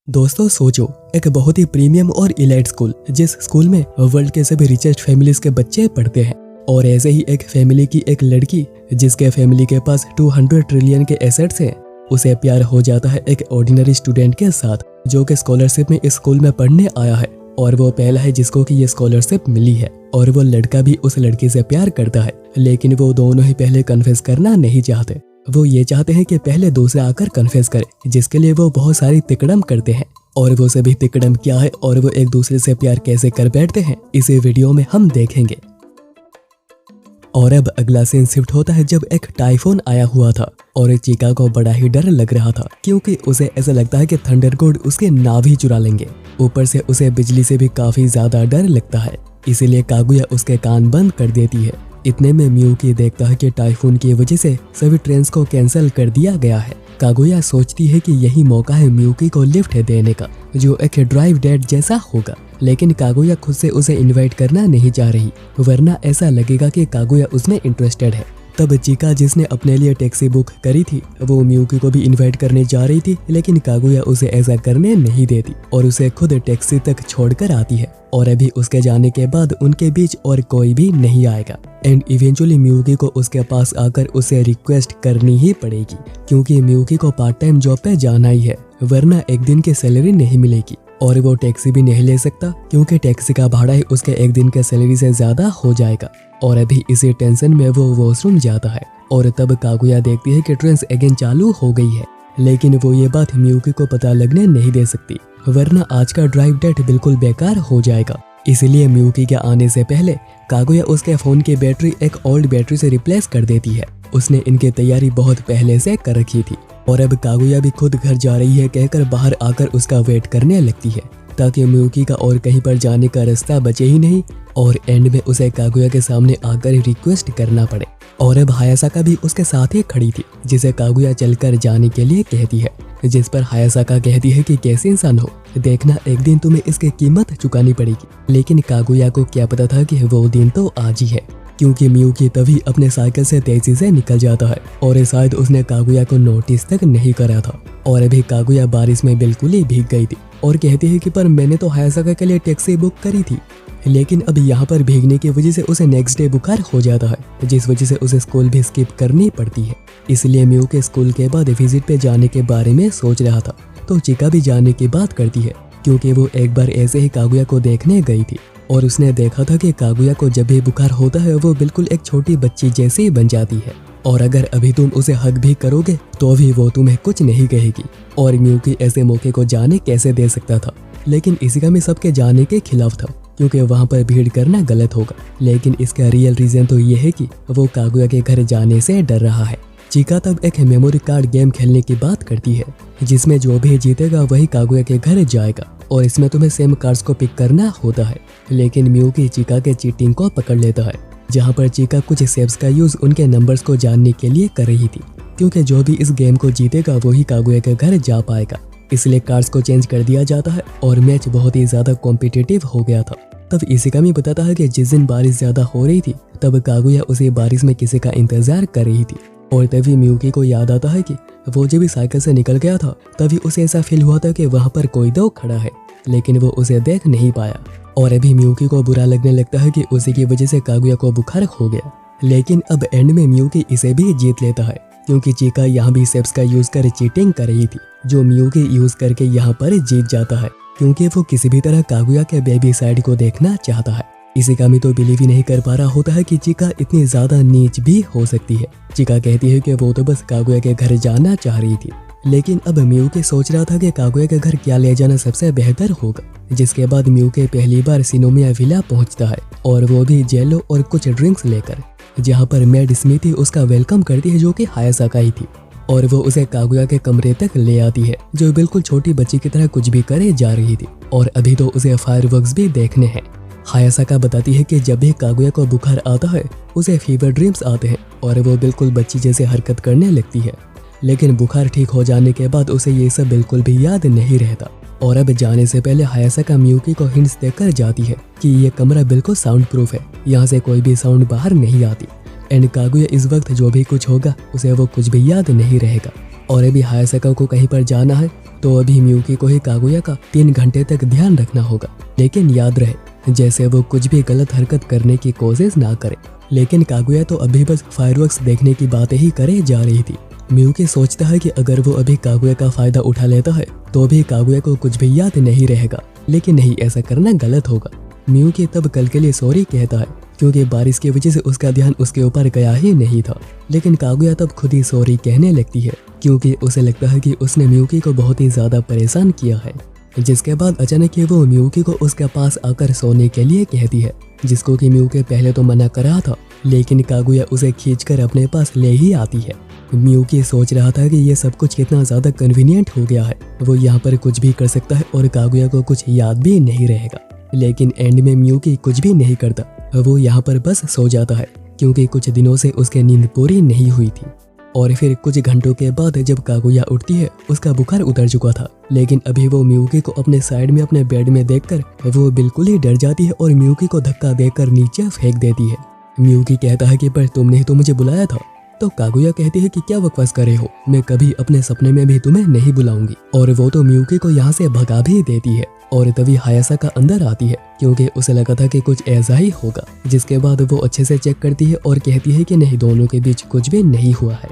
दोस्तों सोचो, एक बहुत ही प्रीमियम और इलाइट स्कूल जिस स्कूल में वर्ल्ड के सभी रिचेस्ट फैमिलीज के बच्चे पढ़ते हैं, और ऐसे ही एक फैमिली की एक लड़की जिसके फैमिली के पास 200 ट्रिलियन के एसेट्स हैं, उसे प्यार हो जाता है एक ऑर्डिनरी स्टूडेंट के साथ जो कि स्कॉलरशिप में इस स्कूल में पढ़ने आया है, और वो पहला है जिसको कि ये स्कॉलरशिप मिली है। और वो लड़का भी उस लड़की से प्यार करता है, लेकिन वो दोनों ही पहले कन्फेस करना नहीं चाहते। वो ये चाहते हैं कि पहले दूसरा आकर कन्फेस करे, जिसके लिए वो बहुत सारी तिकड़म करते हैं। और वो सभी तिकड़म क्या है और वो एक दूसरे से प्यार कैसे कर बैठते हैं, इसे वीडियो में हम देखेंगे। और अब अगला सीन शिफ्ट होता है जब एक टाइफून आया हुआ था और चिका को बड़ा ही डर लग रहा था, क्योंकि उसे ऐसा लगता है कि थंडर गॉड उसके नाव ही चुरा लेंगे। ऊपर से उसे बिजली से भी काफी ज्यादा डर लगता है, इसीलिए कागुया उसके कान बंद कर देती है। इतने में मियुकी देखता है कि टाइफून की वजह से सभी ट्रेन्स को कैंसिल कर दिया गया है। कागुया सोचती है कि यही मौका है मियुकी को लिफ्ट देने का, जो एक ड्राइव डेट जैसा होगा। लेकिन कागुया खुद से उसे इनवाइट करना नहीं चाह रही, वरना ऐसा लगेगा कि कागुया उसमें इंटरेस्टेड है। तब चिका जिसने अपने लिए टैक्सी बुक करी थी, वो मियुकी को भी इनवाइट करने जा रही थी, लेकिन कागुया उसे ऐसा करने नहीं देती और उसे खुद टैक्सी तक छोड़कर आती है। और अभी उसके जाने के बाद उनके बीच और कोई भी नहीं आएगा। एंड इवेंचुअली मियुकी को उसके पास आकर उसे रिक्वेस्ट करनी ही पड़ेगी, क्योंकि मियुकी को पार्ट टाइम जॉब पे जाना ही है, वरना एक दिन की सैलरी नहीं मिलेगी। और वो टैक्सी भी नहीं ले सकता, क्योंकि टैक्सी का भाड़ा ही उसके एक दिन के सैलरी से ज्यादा हो जाएगा। और अभी इसी टेंशन में वो वॉशरूम जाता है, और तब कागुया देखती है कि ट्रेन अगेन चालू हो गई है। लेकिन वो ये बात मियुकी को पता लगने नहीं दे सकती, वरना आज का ड्राइव डेट बिल्कुल बेकार हो जाएगा। इसीलिए मियुकी के आने से पहले कागुया उसके फोन की बैटरी एक ओल्ड बैटरी से रिप्लेस कर देती है। उसने इनकी तैयारी बहुत पहले से कर रखी थी। और अब कागुया भी खुद घर जा रही है कहकर बाहर आकर उसका वेट करने लगती है, ताकि मियुकी का और कहीं पर जाने का रास्ता बचे ही नहीं, और एंड में उसे कागुया के सामने आकर रिक्वेस्ट करना पड़े। और अब हायासाका भी उसके साथ ही खड़ी थी, जिसे कागुया चलकर जाने के लिए कहती है, जिस पर हायासाका कहती है कि कैसे इंसान हो, देखना एक दिन तुम्हें इसकी कीमत चुकानी पड़ेगी। लेकिन कागुया को क्या पता था कि वो दिन तो आज ही है, क्योंकि मियुकी तभी अपने साइकिल से तेजी से निकल जाता है, और शायद उसने कागुया को नोटिस तक नहीं करा था। और अभी कागुया बारिश में बिल्कुल ही भीग गई थी और कहती है कि पर मैंने तो हायासाका के लिए टैक्सी बुक करी थी। लेकिन अब यहाँ पर भीगने की वजह से उसे नेक्स्ट डे बुखार हो जाता है, जिस वजह से उसे स्कूल भी स्किप करनी पड़ती है। इसलिए मियुकी स्कूल के बाद विजिट पे जाने के बारे में सोच रहा था, तो चिका भी जाने की बात करती है, क्योंकि वो एक बार ऐसे ही कागुया को देखने गई थी और उसने देखा था कि कागुया को जब भी बुखार होता है वो बिल्कुल एक छोटी बच्ची जैसी बन जाती है, और अगर अभी तुम उसे हग भी करोगे तो भी वो तुम्हें कुछ नहीं कहेगी। और मियुकी ऐसे मौके को जाने कैसे दे सकता था, लेकिन इशिकामी सबके जाने के खिलाफ था, क्योंकि वहाँ पर भीड़ करना गलत होगा। लेकिन इसका रियल रीजन तो ये है कि वो कागुया के घर जाने से डर रहा है। चिका तब एक मेमोरी कार्ड गेम खेलने की बात करती है, जिसमें जो भी जीतेगा वही कागुया के घर जाएगा, और इसमें तुम्हें सेम कार्ड्स को पिक करना होता है। लेकिन मियुकी चिका के चीटिंग को पकड़ लेता है, जहाँ पर चिका कुछ सेव्स का यूज उनके नंबर्स को जानने के लिए कर रही थी, क्योंकि जो भी इस गेम को जीतेगा वही कागुया के घर जा पाएगा। इसलिए कार्ड्स को चेंज कर दिया जाता है और मैच बहुत ही ज्यादा कॉम्पिटिटिव हो गया था। तब इशिकामी बताता है कि जिस दिन बारिश ज्यादा हो रही थी, तब कागुया उसी बारिश में किसी का इंतजार कर रही थी। और तभी मियुकी को याद आता है कि वो जब भी साइकिल से निकल गया था, तभी उसे ऐसा फील हुआ था कि वहाँ पर कोई तो खड़ा है, लेकिन वो उसे देख नहीं पाया। और अभी मियुकी को बुरा लगने लगता है कि उसी की वजह से कागुया को बुखार हो गया। लेकिन अब एंड में मियुकी इसे भी जीत लेता है, क्योंकि चिका यहाँ भी सेप्स का यूज कर चीटिंग कर रही थी, जो मियुकी यूज करके यहाँ पर जीत जाता है, क्योंकि वो किसी भी तरह कागुया के बेबी साइड को देखना चाहता है। इशिकामी तो बिलीव ही नहीं कर पा रहा होता है कि चिका इतनी ज्यादा नीच भी हो सकती है। चिका कहती है कि वो तो बस कागुया के घर जाना चाह रही थी। लेकिन अब मियुकी सोच रहा था कि कागुया के घर क्या ले जाना सबसे बेहतर होगा। जिसके बाद मियुकी पहली बार शिनोमिया विला पहुंचता है, और वो भी जेलो और कुछ ड्रिंक्स लेकर, जहां पर मैड स्मिथी उसका वेलकम करती है, जो कि हायासाका ही थी। और वो उसे कागुया के कमरे तक ले आती है, जो बिल्कुल छोटी बच्ची की तरह कुछ भी करे जा रही थी, और अभी तो उसे फायरवर्क्स भी देखने हैं। हायासाका बताती है कि जब भी कागुया को बुखार आता है उसे फीवर ड्रीम्स आते हैं, और वो बिल्कुल बच्ची जैसे हरकत करने लगती है। लेकिन बुखार ठीक हो जाने के बाद उसे ये सब बिल्कुल भी याद नहीं रहता। और अब जाने से पहले हायासाका मियुकी को हिंट्स देकर जाती है कि ये कमरा बिल्कुल साउंड प्रूफ है, यहाँ से कोई भी साउंड बाहर नहीं आती। एंड कागुया इस वक्त जो भी कुछ होगा उसे वो कुछ भी याद नहीं रहेगा। और अभी हायासाका को कहीं पर जाना है तो अभी मियुकी को ही कागुया का 3 घंटे तक ध्यान रखना होगा। लेकिन याद रहे जैसे वो कुछ भी गलत हरकत करने की कोशिश ना करे। लेकिन कागुया तो अभी बस फायरवर्क्स देखने की बातें ही करे जा रही थी। मियुकी सोचता है कि अगर वो अभी कागुया का फायदा उठा लेता है तो भी कागुया को कुछ भी याद नहीं रहेगा। लेकिन नहीं, ऐसा करना गलत होगा। मियुकी तब कल के लिए सॉरी कहता है क्योंकि बारिश की वजह से उसका ध्यान उसके ऊपर गया ही नहीं था। लेकिन कागुया तब खुद ही सॉरी कहने लगती है क्योंकि उसे लगता है कि उसने मियुकी को बहुत ही ज्यादा परेशान किया है। जिसके बाद अचानक ही वो मियुकी को उसके पास आकर सोने के लिए कहती है, जिसको कि मियुकी पहले तो मना कर रहा था, लेकिन कागुया उसे खींचकर अपने पास ले ही आती है। मियुकी सोच रहा था कि ये सब कुछ कितना ज्यादा कन्वीनियंट हो गया है, वो यहाँ पर कुछ भी कर सकता है और कागुया को कुछ याद भी नहीं रहेगा। लेकिन एंड में मियुकी कुछ भी नहीं करता, वो यहाँ पर बस सो जाता है क्योंकि कुछ दिनों से उसकी नींद पूरी नहीं हुई थी। और फिर कुछ घंटों के बाद जब कागुया उठती है उसका बुखार उतर चुका था, लेकिन अभी वो मियुकी को अपने साइड में अपने बेड में देखकर वो बिल्कुल ही डर जाती है और मियुकी को धक्का देकर नीचे फेंक देती है। मियुकी कहता है कि पर तुमने ही तो मुझे बुलाया था। तो कागुया कहती है कि क्या बकवास कर रहे हो, मैं कभी अपने सपने में भी तुम्हें नहीं बुलाऊंगी। और वो तो मियुकी को यहाँ से भगा भी देती है। और तभी हायासाका अंदर आती है क्योंकि उसे लगा था कि कुछ ऐसा ही होगा। जिसके बाद वो अच्छे से चेक करती है और कहती है कि नहीं, दोनों के बीच कुछ भी नहीं हुआ है।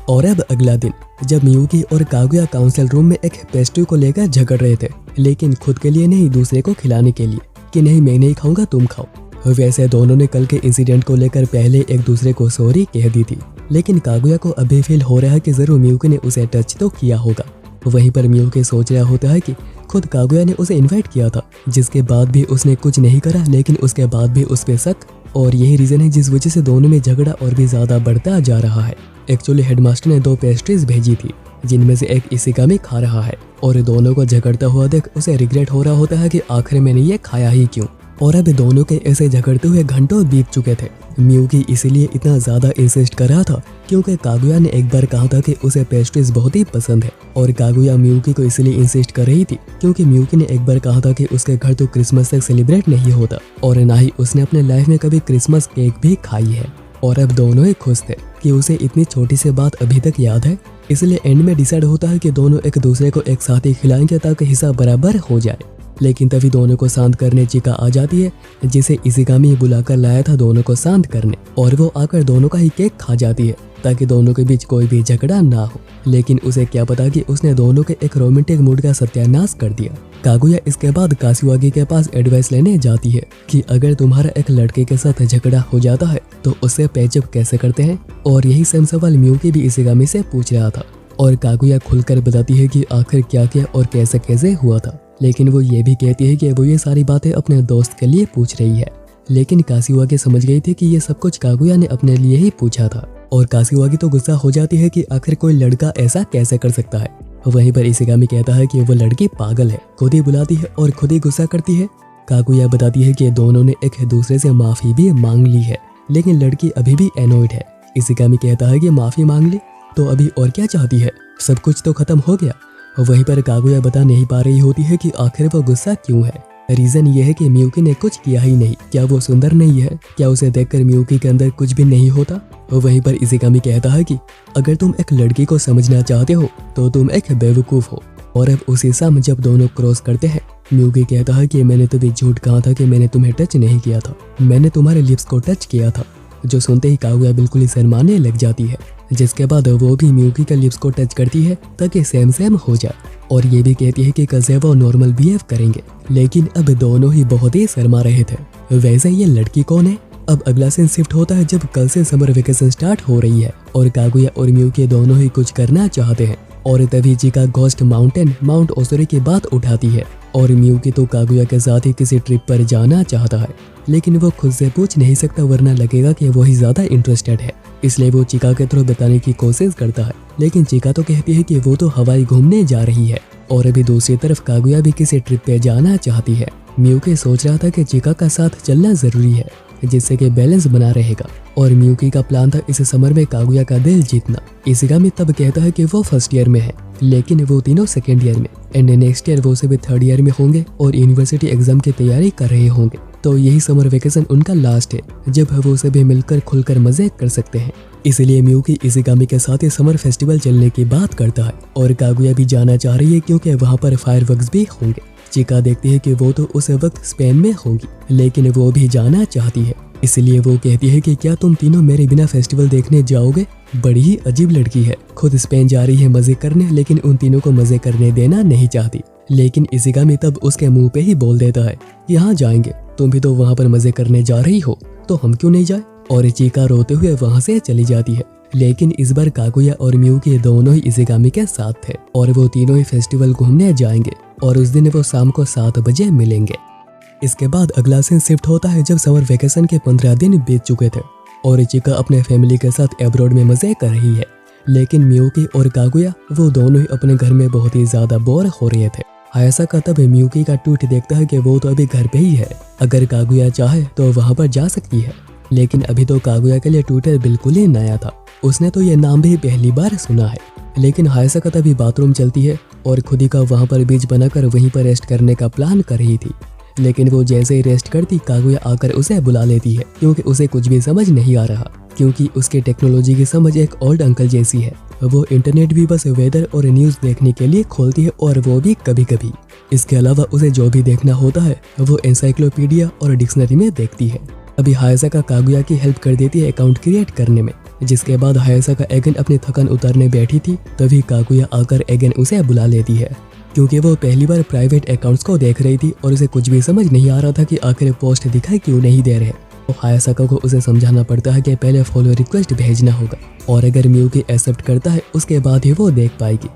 और अब अगला दिन जब मियुकी और कागुया काउंसिल रूम में एक पेस्ट्री को लेकर झगड़ रहे थे, लेकिन खुद के लिए नहीं, दूसरे को खिलाने के लिए कि नहीं मैं नहीं खाऊंगा, तुम खाओ। वैसे दोनों ने कल के इंसिडेंट को लेकर पहले एक दूसरे को सॉरी कह दी थी, लेकिन कागुया को अभी फील हो रहा है कि जरूर मियुकी ने उसे टच तो किया होगा। वहीं पर मियुकी सोच रहा होता है कि खुद कागुया ने उसे इनवाइट किया था, जिसके बाद भी उसने कुछ नहीं करा, लेकिन उसके बाद भी उस पे शक, और यही रीजन है जिस वजह से दोनों में झगड़ा और भी ज्यादा बढ़ता जा रहा है। एक्चुअली हेडमास्टर ने 2 पेस्ट्रीज भेजी थी जिनमें से एक इशिकामी खा रहा है और दोनों को झगड़ता हुआ देख उसे रिग्रेट हो रहा होता है कि आखिर मैंने ये खाया ही क्यों। और अब दोनों के ऐसे झगड़ते हुए घंटों बीत चुके थे। मियुकी इसीलिए इतना ज्यादा इंसिस्ट कर रहा था क्योंकि कागुया ने एक बार कहा था कि उसे पेस्ट्रीज बहुत ही पसंद है, और कागुया मियुकी को इसलिए इंसिस्ट कर रही थी क्योंकि मियुकी ने एक बार कहा था कि उसके घर तो क्रिसमस तक सेलिब्रेट नहीं होता और ना ही उसने अपने लाइफ में कभी क्रिसमस केक भी खाई है। और अब दोनों ही खुश थे कि उसे इतनी छोटी सी बात अभी तक याद है, इसलिए एंड में डिसाइड होता है कि दोनों एक दूसरे को एक साथ ही खिलाएंगे ताकि हिस्सा बराबर हो जाए। लेकिन तभी दोनों को शांत करने चिका आ जाती है, जिसे इशिकामी बुलाकर लाया था दोनों को शांत करने, और वो आकर दोनों का ही केक खा जाती है ताकि दोनों के बीच कोई भी झगड़ा ना हो। लेकिन उसे क्या पता कि उसने दोनों के एक रोमांटिक मूड का सत्यानाश कर दिया। कागुया इसके बाद कासुआगी के पास एडवाइस लेने जाती है कि अगर तुम्हारा एक लड़के के साथ झगड़ा हो जाता है तो उससे पैचअप कैसे करते हैं, और यही सेम सवाल मियुकी भी इशिकामी से पूछ रहा था। और कागुया खुलकर बताती है कि आखिर क्या क्या और कैसे कैसे हुआ था, लेकिन वो ये भी कहती है कि वो ये सारी बातें अपने दोस्त के लिए पूछ रही है। लेकिन कासुआगी समझ गई थी कि ये सब कुछ कागुया ने अपने लिए ही पूछा था, और कासुआगी तो गुस्सा हो जाती है कि आखिर कोई लड़का ऐसा कैसे कर सकता है। वहीं पर इशिकामी कहता है कि वो लड़की पागल है, खुद ही बुलाती है और खुद ही गुस्सा करती है। कागुया बताती है कि दोनों ने एक दूसरे से माफी भी मांग ली है, लेकिन लड़की अभी भी एनोइड है। इशिकामी कहता है कि माफी मांग ली तो अभी और क्या चाहती है, सब कुछ तो खत्म हो गया। वहीं पर कागुया बता नहीं पा रही होती है कि आखिर वो गुस्सा क्यों है। रीजन ये है कि मियुकी ने कुछ किया ही नहीं। क्या वो सुंदर नहीं है? क्या उसे देखकर मियुकी के अंदर कुछ भी नहीं होता? वहीं पर इशिकामी कहता है कि अगर तुम एक लड़की को समझना चाहते हो तो तुम एक बेवकूफ हो। और अब उसी शाम जब दोनों क्रॉस करते हैं, मियुकी कहता है कि मैंने तुम्हें झूठ कहा था कि मैंने तुम्हें टच नहीं किया था, मैंने तुम्हारे लिप्स को टच किया था। जो सुनते ही कागुया बिल्कुल ही शर्माने लग जाती है, जिसके बाद वो भी मियुकी के लिप्स को टच करती है ताकि सेम सेम हो जाए, और ये भी कहती है कि कल से वो नॉर्मल बिहेव करेंगे। लेकिन अब दोनों ही बहुत ही शर्मा रहे थे। वैसे ये लड़की कौन है? अब अगला सीन शिफ्ट होता है जब कल से समर वेकेशन स्टार्ट हो रही है और कागुया और मियुकी दोनों ही कुछ करना चाहते हैं, और तभी चिका घोस्ट माउंटेन माउंट ओसोरी की बात उठाती है। और मियुकी तो कागुया के साथ ही किसी ट्रिप पर जाना चाहता है, लेकिन वो खुद से पूछ नहीं सकता वरना लगेगा कि वो ही ज्यादा इंटरेस्टेड है, इसलिए वो चिका के थ्रू बताने की कोशिश करता है। लेकिन चिका तो कहती है कि वो तो हवाई घूमने जा रही है, और अभी दूसरी तरफ कागुया भी किसी ट्रिप पे जाना चाहती है। मियुकी सोच रहा था कि चिका का साथ चलना जरूरी है जिससे कि बैलेंस बना रहेगा, और मियुकी का प्लान था इस समर में कागुया का दिल जीतना। इशिकामी तब कहता है कि वो फर्स्ट ईयर में है, लेकिन वो तीनों सेकेंड ईयर में, एंड नेक्स्ट ईयर वो सभी थर्ड ईयर में होंगे और यूनिवर्सिटी एग्जाम की तैयारी कर रहे होंगे। तो यही समर वेकेशन उनका लास्ट है जब वो सभी मिलकर खुलकर मजे कर सकते हैं। इसलिए मियुकी इशिगामी के साथ ही समर फेस्टिवल चलने की बात करता है और कागुया भी जाना चाह रही है क्योंकि वहाँ पर फायरवर्क्स भी होंगे। चिका देखती है कि वो तो उस वक्त स्पेन में होगी, लेकिन वो भी जाना चाहती है। इसलिए वो कहती है कि क्या तुम तीनों मेरे बिना फेस्टिवल देखने जाओगे? बड़ी ही अजीब लड़की है, खुद स्पेन जा रही है मजे करने, लेकिन उन तीनों को मजे करने देना नहीं चाहती। लेकिन इशिगामी तब उसके मुंह पे ही बोल देता है कि हाँ जाएंगे, तुम भी तो वहाँ पर मजे करने जा रही हो, तो हम क्यों नहीं जाए। और चिका रोते हुए वहाँ से चली जाती है। लेकिन इस बार कागुया और मियुकी दोनों ही इशिगामी के साथ थे और वो तीनों ही फेस्टिवल घूमने जाएंगे और उस दिन वो शाम को 7 बजे मिलेंगे। इसके बाद अगला सीन शिफ्ट होता है जब समर वेकेशन के 15 दिन बीत चुके थे और चिका अपने फैमिली के साथ एब्रॉड में मजे कर रही है। लेकिन मियुकी और कागुया वो दोनों ही अपने घर में बहुत ही ज्यादा बोर हो रहे थे। हायासाका तब मियुकी का ट्वीट देखता है कि वो तो अभी घर पे ही है, अगर कागुया चाहे तो वहाँ पर जा सकती है। लेकिन अभी तो कागुया के लिए ट्विटर बिल्कुल ही नया था, उसने तो ये नाम भी पहली बार सुना है। लेकिन हायासाका तभी बाथरूम चलती है और खुद ही का वहाँ पर बीच बनाकर वहीं पर रेस्ट करने का प्लान कर रही थी। लेकिन वो जैसे ही रेस्ट करती कागुया आकर उसे बुला लेती है क्योंकि उसे कुछ भी समझ नहीं आ रहा, क्योंकि उसकी टेक्नोलॉजी की समझ एक ओल्ड अंकल जैसी है। वो इंटरनेट भी बस वेदर और न्यूज़ देखने के लिए खोलती है और वो भी कभी कभी। इसके अलावा उसे जो भी देखना होता है वो एनसाइक्लोपीडिया और डिक्शनरी में देखती है। अभी हायासाका कागुया की हेल्प कर देती है अकाउंट क्रिएट करने में। जिसके बाद हायासाका एगन अपनी थकान उतारने बैठी थी, तभी कागुया आकर एगन उसे बुला लेती है क्योंकि वो पहली बार प्राइवेट अकाउंट्स को देख रही थी और उसे कुछ भी समझ नहीं आ रहा था कि आखिर पोस्ट दिखाई क्यों नहीं दे रहे। तो हायासाका को उसे समझाना पड़ता है कि पहले फॉलो रिक्वेस्ट भेजना होगा और अगर मियुकी एक्सेप्ट करता है उसके बाद ही वो देख पाएगी।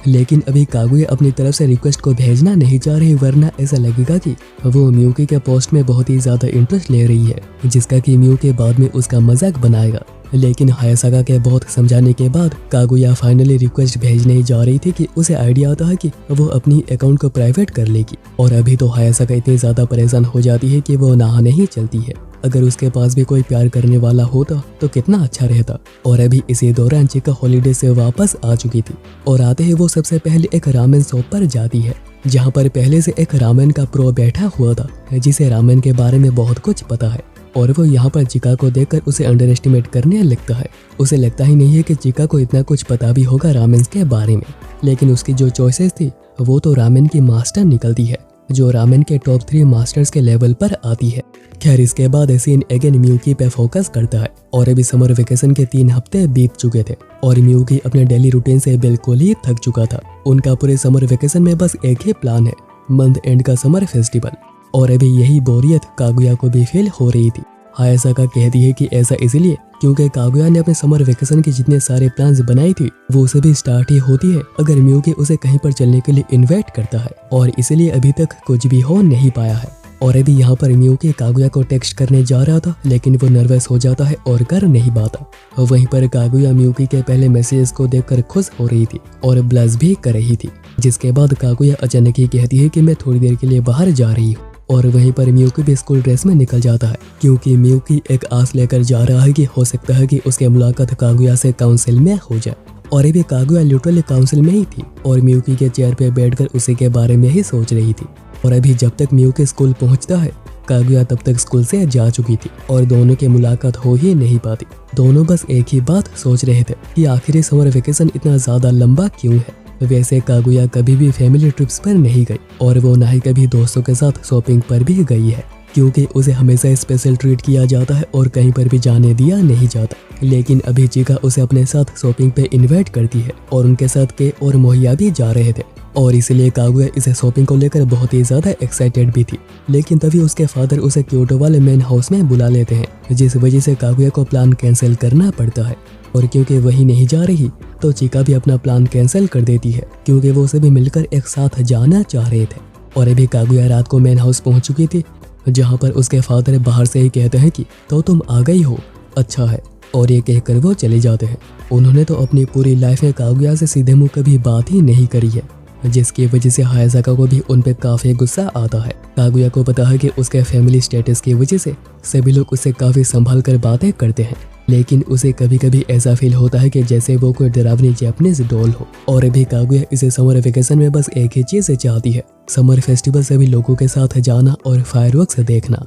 लेकिन अभी कागुया अपनी तरफ से रिक्वेस्ट को भेजना नहीं चाह रही, वरना ऐसा लगेगा कि वो मियुकी के पोस्ट में बहुत ही ज्यादा इंटरेस्ट ले रही है, जिसका कि मियुकी बाद में उसका मजाक बनाएगा। लेकिन हायासाका के बहुत समझाने के बाद कागुया फाइनली रिक्वेस्ट भेजने ही जा रही थी कि उसे आइडिया आता है कि वो अपनी अकाउंट को प्राइवेट कर लेगी। और अभी तो हायासाका इतनी ज्यादा परेशान हो जाती है कि वो नहा नहीं चलती है। अगर उसके पास भी कोई प्यार करने वाला होता तो कितना अच्छा रहता। और अभी इसी दौरान चिका हॉलीडे से वापस आ चुकी थी और आते ही वो सबसे पहले एक रामेन शॉप पर जाती है, जहाँ पर पहले से एक रामेन का प्रो बैठा हुआ था जिसे रामेन के बारे में बहुत कुछ पता है। और वो यहाँ पर चिका को देखकर उसे अंडर एस्टिमेट करने लगता है। उसे लगता ही नहीं है कि चिका को इतना कुछ पता भी होगा रामेन के बारे में। लेकिन उसकी जो चॉइसेस थी वो तो रामेन की मास्टर निकलती है, जो रामेन के टॉप 3 मास्टर्स के लेवल पर आती है। खैर इसके बाद सीन अगेन मियुकी पे फोकस करता है और अभी समर वेकेशन के 3 हफ्ते बीत चुके थे और मियुकी अपने डेली रूटीन से बिल्कुल ही थक चुका था। उनका पूरे समर वेकेशन में बस एक ही प्लान है, मंथ एंड का समर फेस्टिवल। और अभी यही बोरियत कागुया को भी फील हो रही थी। हायासाका कहती है कि ऐसा इसलिए क्योंकि कागुया ने अपने समर वेकेशन के जितने सारे प्लान्स बनाई थी वो सभी स्टार्ट ही होती है अगर मियुकी उसे कहीं पर चलने के लिए इनवाइट करता है, और इसलिए अभी तक कुछ भी हो नहीं पाया है। और अभी यहाँ पर मियुकी कागुया को टेक्स्ट करने जा रहा था, लेकिन वो नर्वस हो जाता है और कर नहीं पाता। वहीं पर कागुया मियुकी के पहले मैसेजेस को देखकर खुश हो रही थी और ब्लश भी कर रही थी। जिसके बाद कागुया अचानक ही कहती है कि मैं थोड़ी देर के लिए बाहर जा रही हूँ। और वहीं पर मियुकी भी स्कूल ड्रेस में निकल जाता है क्योंकि मियुकी एक आस लेकर जा रहा है कि हो सकता है कि उसकी मुलाकात कागुया से काउंसिल में हो जाए। और अभी कागुया लिटरली काउंसिल में ही थी और मियुकी के चेयर पे बैठकर उसी के बारे में ही सोच रही थी। और अभी जब तक मियुकी स्कूल पहुंचता है कागुया तब तक स्कूल से जा चुकी थी और दोनों की मुलाकात हो ही नहीं पाती। दोनों बस एक ही बात सोच रहे थे कि आखिर समर वेकेशन इतना ज्यादा लंबा क्यों है। वैसे कागुया कभी भी फैमिली ट्रिप्स पर नहीं गई और वो ना ही कभी दोस्तों के साथ शॉपिंग पर भी गई है, क्योंकि उसे हमेशा स्पेशल ट्रीट किया जाता है और कहीं पर भी जाने दिया नहीं जाता। लेकिन अभी चिका उसे अपने साथ शॉपिंग पे इनवाइट करती है और उनके साथ के और मोहिया भी जा रहे थे और इसलिए कागुया इसे शॉपिंग को लेकर बहुत ही ज्यादा एक्साइटेड भी थी। लेकिन तभी उसके फादर उसे क्योटो वाले मेन हाउस में बुला लेते हैं, जिस वजह से कागुया को प्लान कैंसिल करना पड़ता है। और क्योंकि वही नहीं जा रही तो चिका भी अपना प्लान कैंसिल कर देती है क्योंकि वो सभी मिलकर एक साथ जाना चाह रहे थे। और अभी कागुया रात को मेन हाउस पहुंच चुकी थी, जहां पर उसके फादर बाहर से ही कहते हैं कि तो तुम आ गई हो, अच्छा है। और ये कहकर वो चले जाते हैं। उन्होंने तो अपनी पूरी लाइफ में कागुया से सीधे मुंह कभी बात ही नहीं करी है, जिसकी वजह से हायासाका को भी उन पे काफी गुस्सा आता है। कागुया को पता है कि उसके फैमिली स्टेटस की वजह से सभी लोग उससे काफी संभाल कर बातें करते हैं, लेकिन उसे कभी कभी ऐसा फील होता है कि जैसे वो कोई डरावनी जैपनीज डॉल हो। और अभी कागुया इसे समर वेकेशन में बस एक ही चीज चाहती है, समर फेस्टिवल सभी लोगों के साथ जाना और फायरवर्क्स देखना।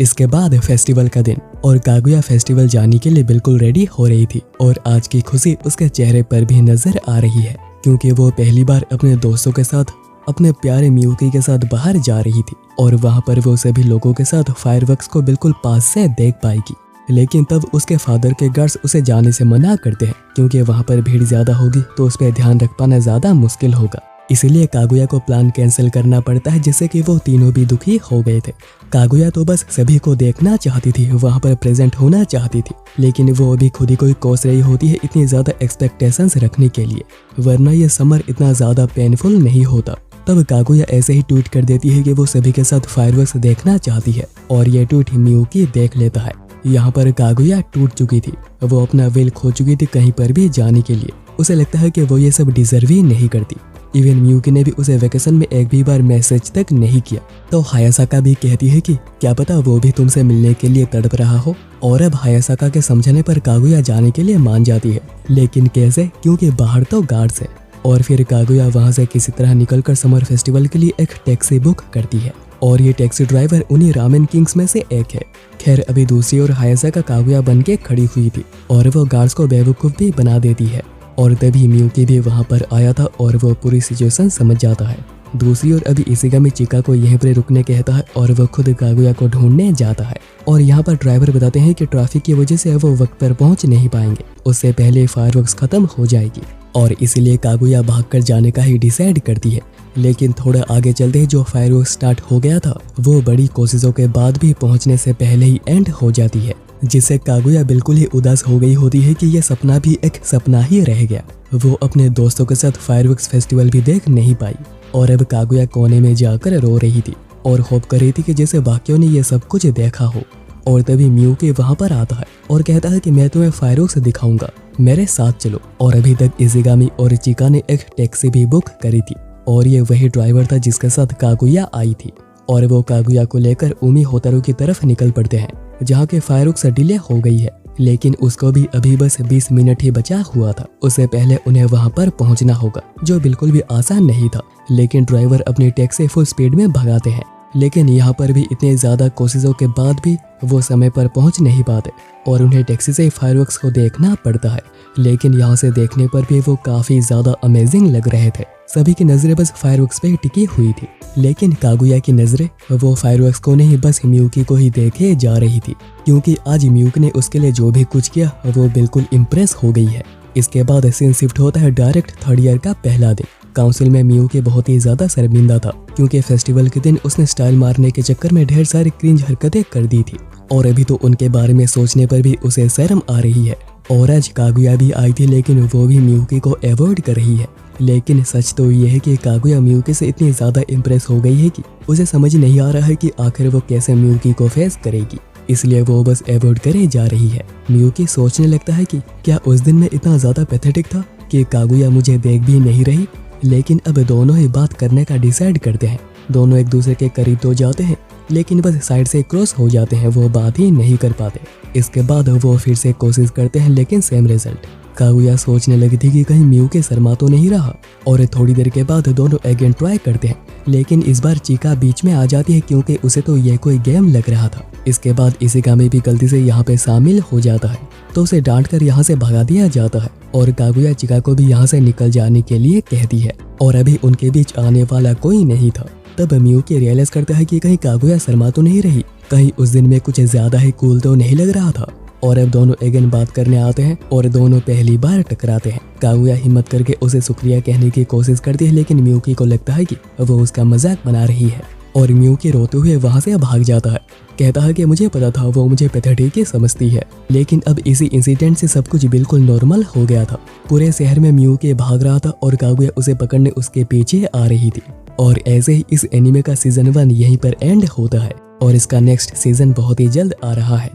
इसके बाद फेस्टिवल का दिन और कागुया फेस्टिवल जाने के लिए बिल्कुल रेडी हो रही थी और आज की खुशी उसके चेहरे पर भी नजर आ रही है क्योंकि वो पहली बार अपने दोस्तों के साथ अपने प्यारे मियुकी के साथ बाहर जा रही थी और वहाँ पर वो सभी लोगों के साथ फायरवर्क्स को बिल्कुल पास से देख पाएगी। लेकिन तब उसके फादर के गार्ड्स उसे जाने से मना करते हैं क्योंकि वहाँ पर भीड़ ज्यादा होगी तो उस पर ध्यान रख पाना ज्यादा मुश्किल होगा। इसीलिए कागुया को प्लान कैंसिल करना पड़ता है जिससे कि वो तीनों भी दुखी हो गए थे। कागुया तो बस सभी को देखना चाहती थी, वहाँ पर प्रेजेंट होना चाहती थी, लेकिन वो अभी खुद ही कोई कोस रही होती है इतनी ज्यादा एक्सपेक्टेशंस रखने के लिए, वरना ये समर इतना ज्यादा पेनफुल नहीं होता। तब कागुया ऐसे ही ट्वीट कर देती है कि वो सभी के साथ फायरवर्क्स देखना चाहती है और ये ट्वीट मियुकी देख लेता है। यहाँ पर कागुया टूट चुकी थी, वो अपना विल खो चुकी थी कहीं पर भी जाने के लिए। उसे लगता है कि वो ये सब डिजर्व ही नहीं करती। इवन मियुकी ने भी उसे वेकेशन में एक भी बार मैसेज तक नहीं किया। तो हायासाका भी कहती है कि क्या पता वो भी तुमसे मिलने के लिए तड़प रहा हो। और अब हायासाका के समझाने पर कागुया जाने के लिए मान जाती है, लेकिन कैसे, क्योंकि बाहर तो गार्ड्स है। और फिर कागुया वहाँ से किसी तरह निकलकर समर फेस्टिवल के लिए एक टैक्सी बुक करती है और ये टैक्सी ड्राइवर उन्हीं रामेन किंग्स में से एक है। खैर अभी दूसरी ओर हायासाका कागुया बन के खड़ी हुई थी और वो गार्ड्स को बेवकूफ भी बना देती है और तभी मियुकी भी वहाँ पर आया था और वो पूरी सिचुएशन समझ जाता है। दूसरी ओर अभी इशिगामी चिका को यहीं पर रुकने कहता है और वो खुद कागुया को ढूंढने जाता है और यहाँ पर ड्राइवर बताते हैं कि ट्रैफिक की वजह से वो वक्त पर पहुँच नहीं पाएंगे, उससे पहले फायरवर्क्स खत्म हो जाएगी और इसीलिए कागुया भागकर जाने का ही डिसाइड करती है। लेकिन थोड़ा आगे चलते ही जो फायरवर्क्स स्टार्ट हो गया था वो बड़ी कोशिशों के बाद भी पहुंचने से पहले ही एंड हो जाती है, जिससे कागुया बिल्कुल ही उदास हो गई होती है कि यह सपना भी एक सपना ही रह गया। वो अपने दोस्तों के साथ फायरवर्क्स फेस्टिवल भी देख नहीं पाई और अब कागुया कोने में जाकर रो रही थी और होप कर रही थी कि जैसे बाकियों ने ये सब कुछ देखा हो। और तभी मियुकी वहाँ पर आता है और कहता है कि मैं तुम्हें फायरवर्क्स दिखाऊंगा, मेरे साथ चलो। और अभी तक इशिगामी और चिका ने एक टैक्सी भी बुक करी थी और ये वही ड्राइवर था जिसके साथ कागुया आई थी और वो कागुया को लेकर उमी होतारू की तरफ निकल पड़ते हैं जहाँ के फायरवर्क्स डिले हो गई है, लेकिन उसको भी अभी बस 20 मिनट ही बचा हुआ था। उससे पहले उन्हें वहाँ पर पहुँचना होगा जो बिल्कुल भी आसान नहीं था, लेकिन ड्राइवर अपनी टैक्सी फुल स्पीड में भगाते हैं। लेकिन यहाँ पर भी इतने ज्यादा कोशिशों के बाद भी वो समय पर पहुँच नहीं पाते और उन्हें टैक्सी से फायरवर्क्स को देखना पड़ता है। लेकिन यहाँ से देखने पर भी वो काफी ज्यादा अमेजिंग लग रहे थे। सभी की नजरें बस फायरवर्क्स पे टिकी हुई थी, लेकिन कागुया की नजरें वो फायरवर्क्स को नहीं बस मियुकी को ही देखे जा रही थी, क्योंकि आज मियुकी ने उसके लिए जो भी कुछ किया वो बिल्कुल इम्प्रेस हो गई है। इसके बाद सीन शिफ्ट होता है डायरेक्ट थर्ड ईयर का पहला दिन। काउंसिल में मियुकी बहुत ही ज्यादा शर्मिंदा था क्योंकि फेस्टिवल के दिन उसने स्टाइल मारने के चक्कर में ढेर सारी क्रिंज हरकतें कर दी थी और अभी तो उनके बारे में सोचने पर भी उसे शर्म आ रही है। और आज कागुया भी आई थी, लेकिन वो भी मियुकी को अवॉइड कर रही है। लेकिन सच तो ये है कि कागुया मियुकी से इतनी ज्यादा इम्प्रेस हो गई है कि उसे समझ नहीं आ रहा है कि आखिर वो कैसे मियुकी को फेस करेगी, इसलिए वो बस अवॉइड करे जा रही है। मियुकी सोचने लगता है कि क्या उस दिन मैं इतना ज्यादा पैथेटिक था कि कागुया मुझे देख भी नहीं रही। लेकिन अब दोनों ही बात करने का डिसाइड करते हैं। दोनों एक दूसरे के करीब तो जाते हैं, लेकिन बस साइड से क्रॉस हो जाते हैं, वो बात ही नहीं कर पाते। इसके बाद वो फिर से कोशिश करते हैं, लेकिन सेम रिजल्ट। कागुया सोचने लगी थी कि कहीं मियुकी शर्मा तो नहीं रहा और थोड़ी देर के बाद दोनों अगेन ट्राई करते हैं, लेकिन इस बार चिका बीच में आ जाती है क्योंकि उसे तो यह कोई गेम लग रहा था। इसके बाद इशिगामी भी गलती से यहाँ पे शामिल हो जाता है तो उसे डांट कर यहाँ से भगा दिया जाता है और कागुया चिका को भी यहाँ से निकल जाने के लिए कहती है और अभी उनके बीच आने वाला कोई नहीं था। तब मियुकी रियलाइज करता है कि कहीं कागुया शर्मा तो नहीं रही, कहीं उस दिन में कुछ ज्यादा ही कूल तो नहीं लग रहा था। और अब दोनों अगेन बात करने आते हैं और दोनों पहली बार टकराते हैं। कागुया हिम्मत करके उसे शुक्रिया कहने की कोशिश करती है, लेकिन मियुकी को लगता है कि वो उसका मजाक बना रही है और मियुकी रोते हुए वहां से भाग जाता है। कहता है कि मुझे पता था वो मुझे पैथेटिक ही समझती है, लेकिन अब इसी इंसिडेंट से सब कुछ बिल्कुल नॉर्मल हो गया था। पूरे शहर में मियुकी भाग रहा था और कागुया उसे पकड़ने उसके पीछे आ रही थी। और ऐसे ही इस एनीमे का सीजन 1 यहीं पर एंड होता है और इसका नेक्स्ट सीजन बहुत ही जल्द आ रहा है।